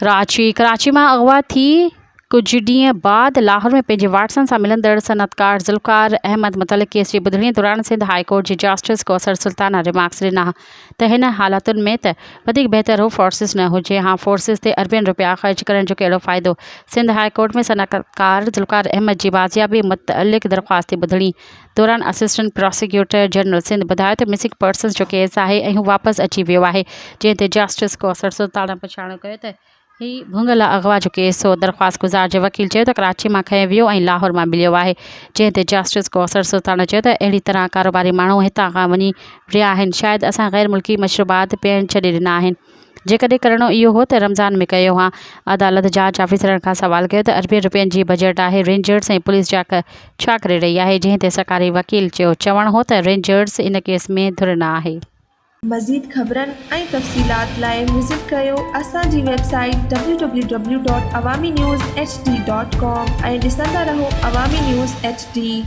कराची में अगवा थी कुछ ॾींहं बाद लाहौर में पंहिंजे वाटसन सां मिलंदड़ सनअतकार ज़ुल्फ़िकार अहमद मुतलिक़ केस जी ॿुधणी दौरान सिंध हाई कोर्ट जी जस्टिस कौसर सुल्ताना रिमार्क्स ॾिना त हिन हालातुनि में त वधीक बहितर हो फोर्सिस न हुजे। हाँ, फोर्सिस ते अरबियन रुपया ख़र्च करण जो कहिड़ो फ़ाइदो। सिंध हाई कोर्ट में सनअतकार ज़ुल्फ़िकार अहमद जी बाज़ियाबी मुतलिक़ दरख़्वास्त ते ॿुधणी दौरान असिस्टेंट प्रोसिक्यूटर जनरल सिंध ॿुधायो त मिसिंग पर्सन्स जो केस आहे ऐं हू वापसि अची वियो आहे, जंहिं ते जस्टिस कौसर सुल्ताना पछाणो कयो त ही भुंगल अगवा जो केस हो। दरख़्वास्त गुज़ार जो वकील चयो त कराची में खंयो वियो ऐं लाहौर में मिलियो आहे, जंहिं ते जस्टिस कौसर सुल्ताना चयो त अहिड़ी तरह कारोबारी माण्हू हितां खां वञी रहिया आहिनि। शायदि असां गैर मुल्की मशरूबात पीअण छॾे ॾिना आहिनि। जेकॾहिं करिणो इहो हो त रमज़ान में कयो हा। अदालत जांच ऑफिसरनि खां सवाल कयो त अरबियन रुपयनि जी बजट आहे, रेंजर्स ऐं पुलिस छा करे रही आहे, जंहिं ते सरकारी वकील जो चवणु हो त रेंजर्स इन केस में धुर न आहे। मज़ीद ख़बरनि ऐं तफ़सीलात लाइ विज़िट कयो असांजी वेबसाइट www.awamiNewsHD.com ऐं ॾिसंदा रहो अवामी न्यूज़ HD।